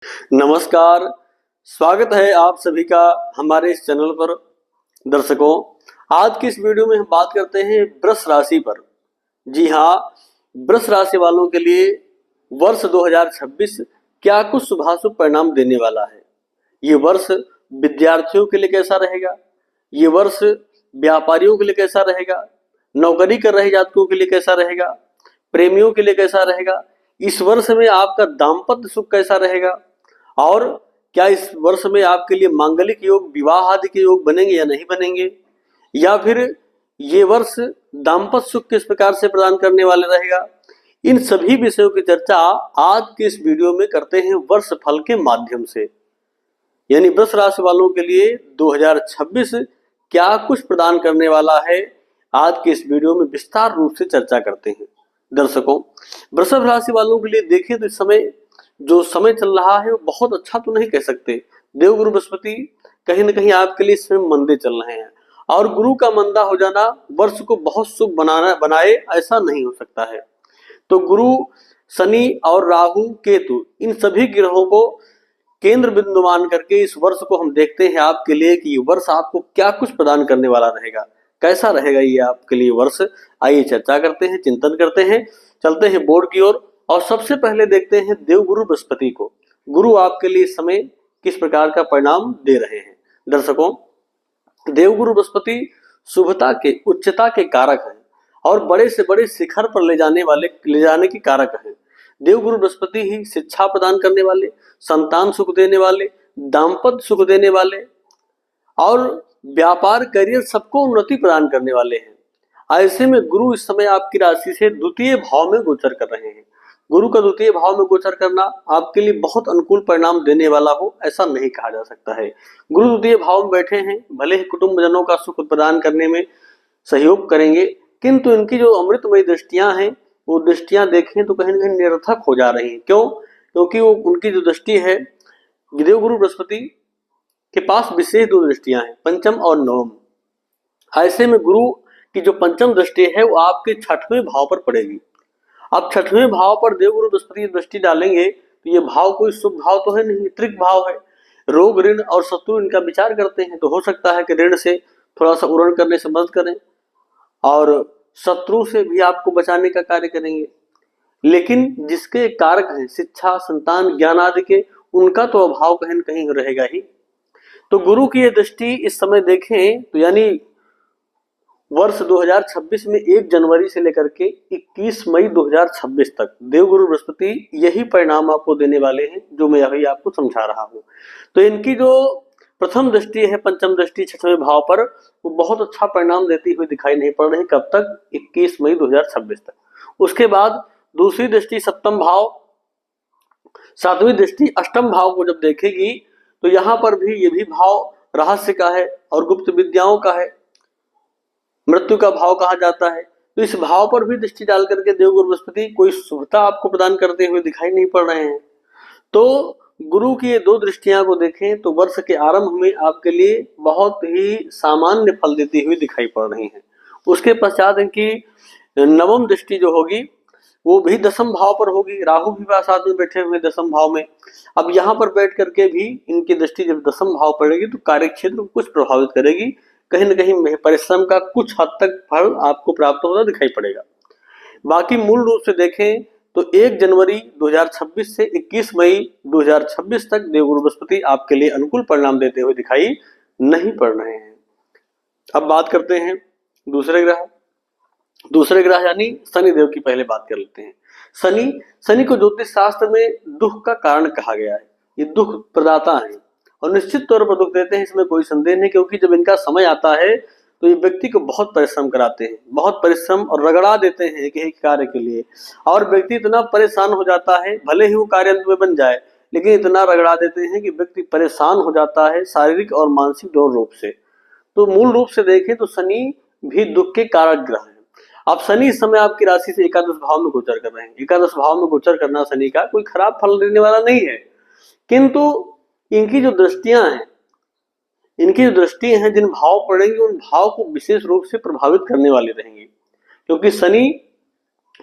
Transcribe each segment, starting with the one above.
नमस्कार, स्वागत है आप सभी का हमारे इस चैनल पर। दर्शकों, आज की इस वीडियो में हम बात करते हैं वृष राशि पर। जी हाँ, वृष राशि वालों के लिए वर्ष 2026 क्या कुछ शुभाशुभ परिणाम देने वाला है। ये वर्ष विद्यार्थियों के लिए कैसा रहेगा, ये वर्ष व्यापारियों के लिए कैसा रहेगा, नौकरी कर रहे जातकों के लिए कैसा रहेगा, प्रेमियों के लिए कैसा रहेगा, इस वर्ष में आपका दाम्पत्य सुख कैसा रहेगा, और क्या इस वर्ष में आपके लिए मांगलिक योग, विवाह आदि के योग बनेंगे या नहीं बनेंगे, या फिर ये वर्ष दाम्पत्य सुख किस प्रकार से प्रदान करने वाले रहेगा। इन सभी विषयों की चर्चा आज के इस वीडियो में करते हैं वर्ष फल के माध्यम से। यानी वृष राशि वालों के लिए 2026 क्या कुछ प्रदान करने वाला है, आज के इस वीडियो में विस्तार रूप से चर्चा करते हैं। दर्शकों, वृषभ राशि वालों के लिए देखें तो इस समय जो समय चल रहा है वो बहुत अच्छा तो नहीं कह सकते। देवगुरु बृहस्पति कहीं ना कहीं आपके लिए इसमें मंदे चल रहे हैं, और गुरु का मंदा हो जाना वर्ष को बहुत शुभ बनाए ऐसा नहीं हो सकता है। तो गुरु, शनि और राहु, केतु, इन सभी ग्रहों को केंद्र बिंदु मान करके इस वर्ष को हम देखते हैं आपके लिए कि ये वर्ष आपको क्या कुछ प्रदान करने वाला रहेगा, कैसा रहेगा ये आपके लिए वर्ष। आइए चर्चा करते हैं, चिंतन करते हैं, चलते हैं बोर्ड की ओर। और सबसे पहले देखते हैं देवगुरु बृहस्पति को। गुरु आपके लिए इस समय किस प्रकार का परिणाम दे रहे हैं। दर्शकों, देवगुरु बृहस्पति शुभता के, उच्चता के कारक हैं और बड़े से बड़े शिखर पर ले जाने के कारक हैं। देवगुरु बृहस्पति ही शिक्षा प्रदान करने वाले, संतान सुख देने वाले, दाम्पत्य सुख देने वाले और व्यापार, करियर, सबको उन्नति प्रदान करने वाले हैं। ऐसे में गुरु इस समय आपकी राशि से द्वितीय भाव में गोचर कर रहे हैं। गुरु का द्वितीय भाव में गोचर करना आपके लिए बहुत अनुकूल परिणाम देने वाला हो ऐसा नहीं कहा जा सकता है। गुरु द्वितीय भाव में बैठे हैं, भले ही कुटुंब जनों का सुख प्रदान करने में सहयोग करेंगे, किंतु इनकी जो अमृतमयी दृष्टियां हैं वो दृष्टियां देखें तो कहीं न कहीं निरर्थक हो जा रही हैं। क्यों? क्योंकि वो उनकी जो दृष्टि है, देवगुरु बृहस्पति के पास विशेष दो दृष्टियां हैं, पंचम और नवम। ऐसे में गुरु की जो पंचम दृष्टि है वो आपके 6वें भाव पर पड़ेगी। अब 6वें भाव पर देवगुरु बृहस्पति दृष्टि डालेंगे तो ये भाव कोई शुभ भाव तो है नहीं, त्रिक भाव है। रोग, ऋण और शत्रु इनका विचार करते हैं, तो हो सकता है कि ऋण से थोड़ा सा उरण करने से मदद करें और शत्रु से भी आपको बचाने का कार्य करेंगे। लेकिन जिसके कारक हैं शिक्षा, संतान, ज्ञान आदि के, उनका तो अभाव कहीं न कहीं रहेगा ही। तो गुरु की ये दृष्टि इस समय देखें तो यानी वर्ष 2026 में 1 जनवरी से लेकर के 21 मई 2026 तक देवगुरु बृहस्पति यही परिणाम आपको देने वाले हैं जो मैं अभी आपको समझा रहा हूं। तो इनकी जो प्रथम दृष्टि है, पंचम दृष्टि 6वें भाव पर, वो बहुत अच्छा परिणाम देती हुई दिखाई नहीं पड़ रही। कब तक? 21 मई 2026 तक। उसके बाद दूसरी दृष्टि सप्तम भाव, सातवीं दृष्टि अष्टम भाव को जब देखेगी तो यहां पर भी ये भी भाव रहस्य का है और गुप्त विद्याओं का है, मृत्यु का भाव कहा जाता है। तो इस भाव पर भी दृष्टि डाल करके देवगुरु बृहस्पति कोई शुभता आपको प्रदान करते हुए दिखाई नहीं पड़ रहे हैं। तो गुरु की ये दो दृष्टियां को देखें तो वर्ष के आरंभ में आपके लिए बहुत ही सामान्य फल देती हुई दिखाई पड़ रही है। उसके पश्चात इनकी नवम दृष्टि जो होगी वो भी 10वें भाव पर होगी। राहु भी साथ में बैठे हुए 10वें भाव में। अब यहाँ पर बैठ करके भी इनकी दृष्टि जब 10वें भाव पड़ेगी तो कार्य क्षेत्र को कुछ प्रभावित करेगी, कहीं न कहीं परिश्रम का कुछ हद तक फल आपको प्राप्त होता दिखाई पड़ेगा। बाकी मूल रूप से देखें तो 1 जनवरी 2026 से 21 मई 2026 तक देवगुरु बृहस्पति आपके लिए अनुकूल परिणाम देते हुए दिखाई नहीं पड़ रहे हैं। अब बात करते हैं दूसरे ग्रह यानी शनि देव की पहले बात कर लेते हैं। शनि को ज्योतिष शास्त्र में दुख का कारण कहा गया है। ये दुख प्रदाता है और निश्चित तौर पर दुख देते हैं, इसमें कोई संदेह नहीं। क्योंकि जब इनका समय आता है तो ये व्यक्ति को बहुत परिश्रम कराते हैं, बहुत परिश्रम और रगड़ा देते हैं एक एक कार्य के लिए, और व्यक्ति इतना परेशान हो जाता है, भले ही वो कार्य अंत में बन जाए, लेकिन इतना रगड़ा देते हैं कि व्यक्ति परेशान हो जाता है शारीरिक और मानसिक दोनों रूप से। तो मूल रूप से देखें तो शनि भी दुख के कारक ग्रह है। अब शनि इस समय आपकी राशि से एकादश भाव में गोचर कर रहे हैं। एकादश भाव में गोचर करना शनि का कोई खराब फल देने वाला नहीं है, किंतु इनकी जो दृष्टियां हैं, इनकी जो दृष्टि हैं, जिन भाव पड़ेंगे उन भाव को विशेष रूप से प्रभावित करने वाले रहेंगे। क्योंकि शनि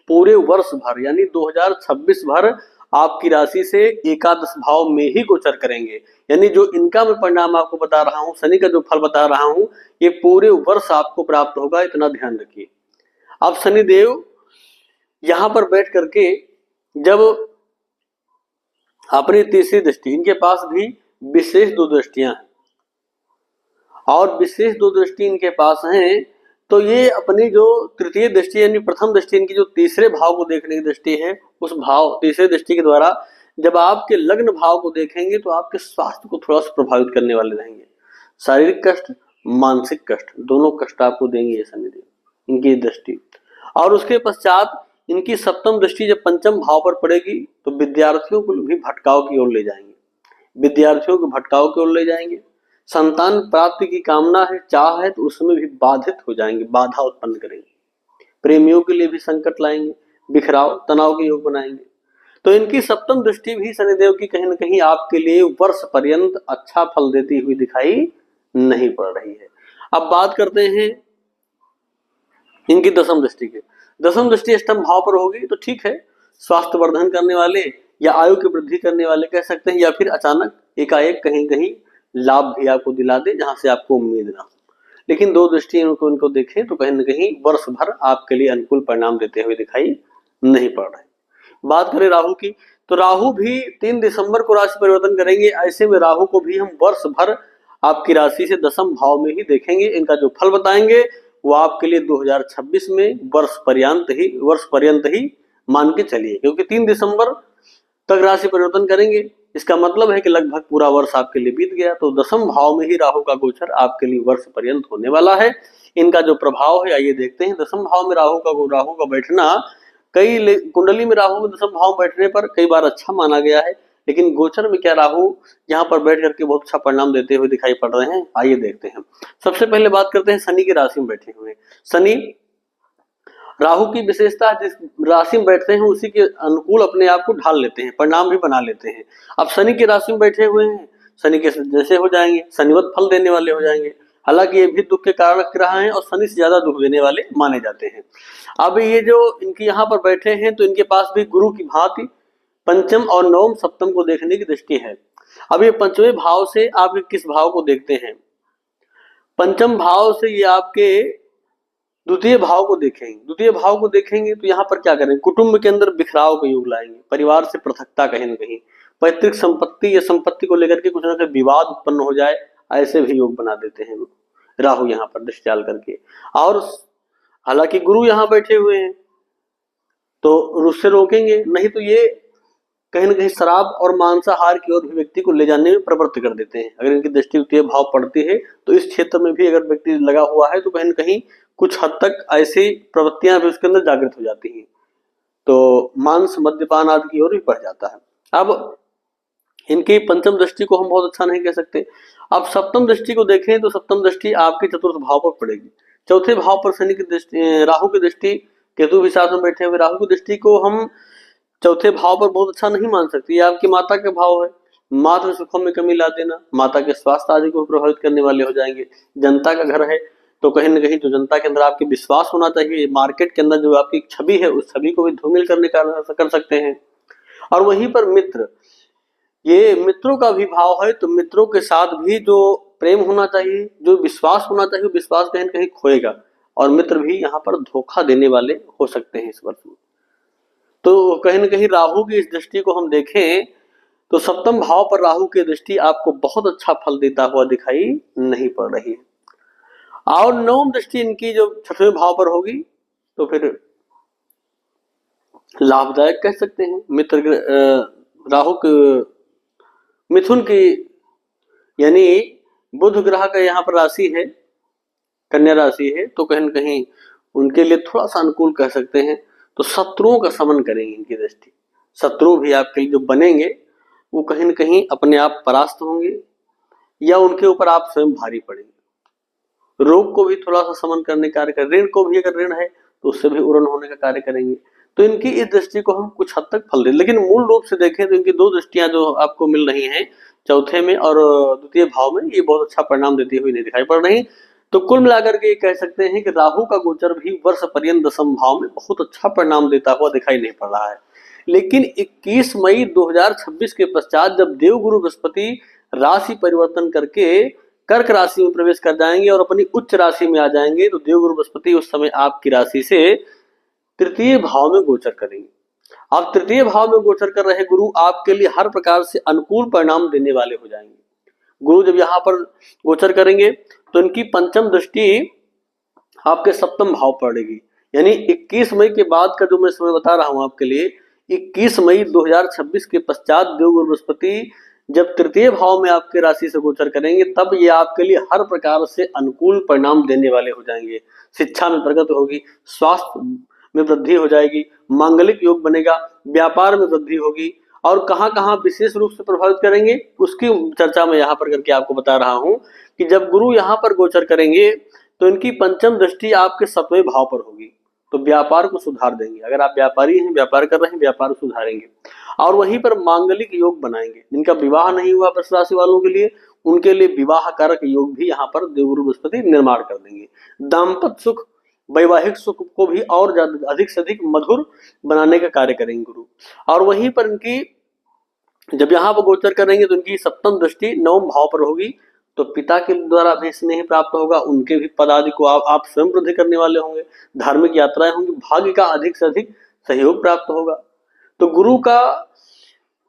पूरे वर्ष भर यानी 2026 भर आपकी राशि से एकादश भाव में ही गोचर करेंगे। यानी जो इनका मैं परिणाम आपको बता रहा हूं, शनि का जो फल बता रहा हूं, ये पूरे वर्ष आपको प्राप्त होगा, इतना ध्यान रखिए। अब शनिदेव यहां पर बैठ करके जब अपनी तीसरी दृष्टि, इनके पास भी विशेष 2 दृष्टियां हैं और विशेष 2 दृष्टि इनके पास हैं, तो ये अपनी जो तृतीय दृष्टि यानी प्रथम दृष्टि इनकी जो तीसरे भाव को देखने की दृष्टि है, उस भाव तीसरे दृष्टि के द्वारा जब आपके लग्न भाव को देखेंगे तो आपके स्वास्थ्य को थोड़ा सा प्रभावित करने वाले रहेंगे। शारीरिक कष्ट, मानसिक कष्ट, दोनों कष्ट आपको देंगे ये शनिदेव, इनकी दृष्टि। और उसके पश्चात इनकी सप्तम दृष्टि जब पंचम भाव पर पड़ेगी तो विद्यार्थियों को भी भटकाव की ओर ले जाएंगे, विद्यार्थियों को भटकाव की ओर ले जाएंगे। संतान प्राप्ति की कामना है, चाह है, तो उसमें भी बाधित हो जाएंगे, बाधा उत्पन्न करेंगे। प्रेमियों के लिए भी संकट लाएंगे, बिखराव, तनाव के योग बनाएंगे। तो इनकी सप्तम दृष्टि भी शनिदेव की कहीं न कहीं आपके लिए वर्ष पर्यंत अच्छा फल देती हुई दिखाई नहीं पड़ रही है। अब बात करते हैं इनकी दसम दृष्टि के। दसम दृष्टि अष्टम भाव पर होगी तो ठीक है, स्वास्थ्य वर्धन करने वाले या आयु की वृद्धि करने वाले कह सकते हैं, या फिर अचानक एकाएक कहीं कहीं लाभ भी आपको दिला दे जहां से आपको उम्मीद ना हो। लेकिन 2 दृष्टि इनको देखें तो कहीं न कहीं वर्ष भर आपके लिए अनुकूल परिणाम देते हुए दिखाई नहीं पड़ रहे। बात करें राहु की, तो राहु भी 3 दिसंबर को राशि परिवर्तन करेंगे। ऐसे में राहु को भी हम वर्ष भर आपकी राशि से दसम भाव में ही देखेंगे। इनका जो फल बताएंगे वो आपके लिए 2026 में वर्ष पर्यंत ही मान के चलिए, क्योंकि 3 दिसंबर तक राशि परिवर्तन करेंगे। इसका मतलब है कि लगभग पूरा वर्ष आपके लिए बीत गया। तो दसम भाव में ही राहु का गोचर आपके लिए वर्ष पर्यंत होने वाला है। इनका जो प्रभाव है आइए देखते हैं। दसम भाव में राहु का बैठना, कई कुंडली में राहु में दसम भाव बैठने पर कई बार अच्छा माना गया है, लेकिन गोचर में क्या राहु यहाँ पर बैठ करके बहुत अच्छा परिणाम देते हुए दिखाई पड़ रहे हैं, आइए देखते हैं। सबसे पहले बात करते हैं शनि की राशि में बैठे हुए। शनि राहु की विशेषता, जिस राशि में बैठते हैं उसी के अनुकूल अपने आप को ढाल लेते हैं, परिणाम भी बना लेते हैं। अब शनि की राशि में बैठे हुए हैं, शनि के जैसे हो जाएंगे, शनिवत फल देने वाले हो जाएंगे। हालांकि ये भी दुख के कारक ग्रह हैं और शनि से ज्यादा दुख देने वाले माने जाते हैं। अब ये जो इनके यहाँ पर बैठे हैं तो इनके पास भी गुरु की भांति पंचम और नवम सप्तम को देखने की दृष्टि है। अब ये पंचवें भाव से आप किस भाव को देखते हैं? पंचम भाव से ये आपके द्वितीय भाव को देखेंगे। द्वितीय भाव को देखेंगे तो यहाँ पर क्या करेंगे? कुटुंब के अंदर बिखराव का योग लाएंगे, परिवार से पृथकता कहीं न कहीं, पैतृक संपत्ति या संपत्ति को लेकर के कुछ न कुछ विवाद उत्पन्न हो जाए, ऐसे भी योग बना देते हैं राहु यहाँ पर दृष्टि डाल करके। और हालांकि गुरु यहाँ बैठे हुए हैं तो उससे रोकेंगे, नहीं तो ये कहीं न कहीं शराब और मांसाहार की ओर भी व्यक्ति को ले जाने में प्रवृत्त कर देते हैं। अगर इनकी दृष्टि द्वितीय भाव पड़ती है तो इस क्षेत्र में भी अगर व्यक्ति लगा हुआ है तो कहीं न कहीं कुछ हद तक ऐसी प्रवृत्तियां भी उसके अंदर जागृत हो जाती हैं, तो मांस, मद्यपान आदि की ओर भी बढ़ जाता है। अब इनकी पंचम दृष्टि को हम बहुत अच्छा नहीं कह सकते। अब सप्तम दृष्टि को देखें तो सप्तम दृष्टि आपके चतुर्थ भाव पर पड़ेगी। चौथे भाव पर शनि की दृष्टि, राहु की दृष्टि, केतु भी साथ में बैठे हुए, राहु की दृष्टि को हम चौथे भाव पर बहुत अच्छा नहीं मान सकते। ये आपकी माता का भाव है, मातृ सुखों में कमी ला देना, माता के स्वास्थ्य आदि को प्रभावित करने वाले हो जाएंगे। जनता का घर है तो कहीं न कहीं जो जनता के अंदर आपके विश्वास होना चाहिए, मार्केट के अंदर जो आपकी छवि है उस छवि को भी धूमिल करने का कर सकते हैं। और वहीं पर मित्र, ये मित्रों का भी भाव है तो मित्रों के साथ भी जो प्रेम होना चाहिए, जो विश्वास होना चाहिए, विश्वास कहीं न कहीं खोएगा और मित्र भी यहाँ पर धोखा देने वाले हो सकते हैं इस वर्ष में। तो कहीं न कहीं राहु की इस दृष्टि को हम देखें तो सप्तम भाव पर राहु की दृष्टि आपको बहुत अच्छा फल देता हुआ दिखाई नहीं पड़ रही है। और नवम दृष्टि इनकी जो छठवें भाव पर होगी तो फिर लाभदायक कह सकते हैं। मित्र राहु के मिथुन की यानी बुध ग्रह का यहाँ पर राशि है, कन्या राशि है, तो कहीं न कहीं उनके लिए थोड़ा सा अनुकूल कह सकते हैं। तो शत्रुओं का समन करेंगे इनकी दृष्टि। शत्रु भी आपके लिए जो बनेंगे वो कहीं न कहीं अपने आप परास्त होंगे या उनके ऊपर आप स्वयं भारी पड़ेंगे। रोग को भी थोड़ा सा समन करने का कार्य कर, ऋण को भी अगर ऋण है तो उससे भी उरण होने का कार्य करेंगे। तो इनकी इस दृष्टि को हम कुछ हद तक फल दें, लेकिन मूल रूप से देखें तो इनकी 2 दृष्टियां जो आपको मिल रही हैं, चौथे में और द्वितीय भाव में, ये बहुत अच्छा परिणाम देती हुई नहीं दिखाई पड़ रही। तो कुल मिलाकर के कह सकते हैं कि राहु का गोचर भी वर्ष पर्यंत दसम भाव में बहुत अच्छा परिणाम देता हुआ दिखाई नहीं पड़ रहा है। लेकिन 21 मई 2026 के पश्चात जब देवगुरु बृहस्पति राशि परिवर्तन करके कर्क राशि में प्रवेश कर जाएंगे और अपनी उच्च राशि में आ जाएंगे, तो देवगुरु बृहस्पति उस समय आपकी राशि से तृतीय भाव में गोचर करेंगे। अब तृतीय भाव में गोचर कर रहे गुरु आपके लिए हर प्रकार से अनुकूल परिणाम देने वाले हो जाएंगे। गुरु जब यहाँ पर गोचर करेंगे तो इनकी पंचम दृष्टि आपके सप्तम भाव पड़ेगी, यानी 21 मई के बाद का जो मैं समय बता रहा हूं आपके लिए, 21 मई 2026 के पश्चात देवगुरु बृहस्पति जब तृतीय भाव में आपके राशि से गोचर करेंगे तब ये आपके लिए हर प्रकार से अनुकूल परिणाम देने वाले हो जाएंगे। शिक्षा में प्रगति होगी, स्वास्थ्य में वृद्धि हो जाएगी, मांगलिक योग बनेगा, व्यापार में वृद्धि होगी, और कहां कहां विशेष रूप से प्रभावित करेंगे उसकी चर्चा मैं यहाँ पर करके आपको बता रहा हूं कि जब गुरु यहाँ पर गोचर करेंगे तो इनकी पंचम दृष्टि आपके सप्तवें भाव पर होगी, तो व्यापार को सुधार देंगे। अगर आप व्यापारी हैं, व्यापार कर रहे हैं, व्यापार को सुधारेंगे और वहीं पर मांगलिक योग बनाएंगे। जिनका विवाह नहीं हुआ वृष राशि वालों के लिए, उनके लिए विवाह कारक योग भी यहाँ पर देवगुरु बृहस्पति निर्माण कर देंगे। दाम्पत्य सुख, वैवाहिक सुख को भी और ज्यादा अधिक से अधिक मधुर बनाने का कार्य करेंगे गुरु। और वहीं पर इनकी जब यहाँ पर गोचर करेंगे तो इनकी सप्तम दृष्टि नवम भाव पर होगी, तो पिता के द्वारा भी स्नेह प्राप्त होगा, उनके भी पद आदि को आप स्वयं वृद्धि करने वाले होंगे, धार्मिक यात्राएं होंगी, भाग्य का अधिक से अधिक सहयोग प्राप्त होगा। तो गुरु का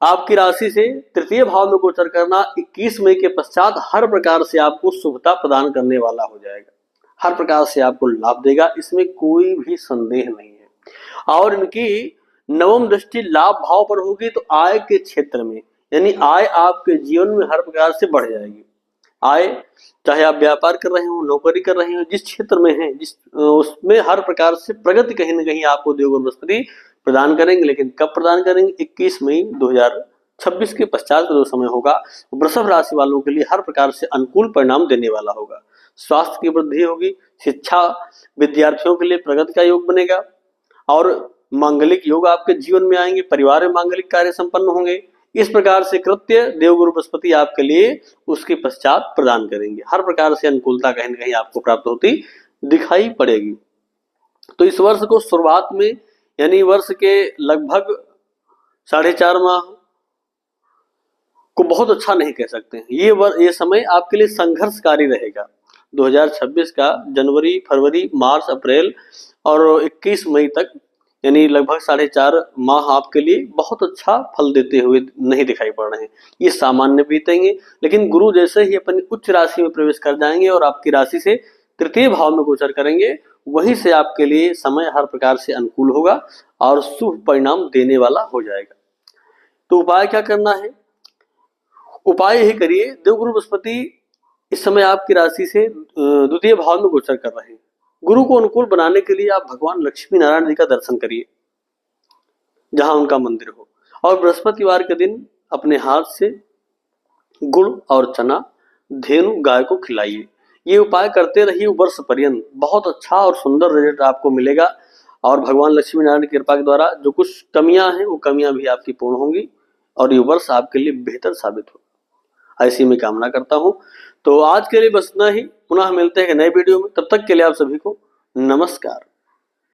आपकी राशि से तृतीय भाव में गोचर करना 21 मई के पश्चात हर प्रकार से आपको शुभता प्रदान करने वाला हो जाएगा, हर प्रकार से आपको लाभ देगा, इसमें कोई भी संदेह नहीं है। और इनकी नवम दृष्टि लाभ भाव पर होगी, तो आय के क्षेत्र में, यानी आय आपके जीवन में हर प्रकार से बढ़ जाएगी। आय चाहे आप व्यापार कर रहे हो, नौकरी कर रहे हो, जिस क्षेत्र में है उसमें हर प्रकार से प्रगति कहीं ना कहीं आपको देवगुरु बृहस्पति प्रदान करेंगे। लेकिन कब प्रदान करेंगे? 21 मई 2026 के पश्चात जो समय होगा वृषभ राशि वालों के लिए हर प्रकार से अनुकूल परिणाम देने वाला होगा। स्वास्थ्य की वृद्धि होगी, शिक्षा विद्यार्थियों के लिए प्रगति का योग बनेगा और मांगलिक योग आपके जीवन में आएंगे, परिवार में मांगलिक कार्य संपन्न होंगे। इस प्रकार से कृत्य देवगुरु बृहस्पति आपके लिए उसके पश्चात प्रदान करेंगे। हर प्रकार से अनुकूलता कहीं न कहीं आपको प्राप्त होती दिखाई पड़ेगी। तो इस वर्ष को शुरुआत में, यानी वर्ष के लगभग 4.5 माह को बहुत अच्छा नहीं कह सकते हैं। ये समय आपके लिए संघर्षकारी रहेगा। 2026 का जनवरी, फरवरी, मार्च, अप्रैल और 21 मई तक, यानी लगभग 4.5 माह आपके लिए बहुत अच्छा फल देते हुए नहीं दिखाई पड़ रहे हैं। ये सामान्य बीतेंगे, लेकिन गुरु जैसे ही अपनी उच्च राशि में प्रवेश कर जाएंगे और आपकी राशि से तृतीय भाव में गोचर करेंगे, वहीं से आपके लिए समय हर प्रकार से अनुकूल होगा और शुभ परिणाम देने वाला हो जाएगा। तो उपाय क्या करना है? उपाय यही करिए, देवगुरु बृहस्पति इस समय आपकी राशि से द्वितीय भाव में गोचर कर रहे हैं। गुरु को अनुकूल बनाने के लिए आप भगवान लक्ष्मी नारायण जी का दर्शन करिए जहां उनका मंदिर हो, और बृहस्पतिवार के दिन अपने हाथ से गुड़ और चना धेनु गाय को खिलाइए। ये उपाय करते रहिए वर्ष पर्यंत, बहुत अच्छा और सुंदर रिजल्ट आपको मिलेगा और भगवान लक्ष्मी नारायण की कृपा के द्वारा जो कुछ कमियां हैं वो कमियां भी आपकी पूर्ण होंगी और ये वर्ष आपके लिए बेहतर साबित होगा, ऐसी मैं कामना करता हूं। तो आज के लिए बस इतना ही, पुनः मिलते हैं नए वीडियो में, तब तक के लिए आप सभी को नमस्कार।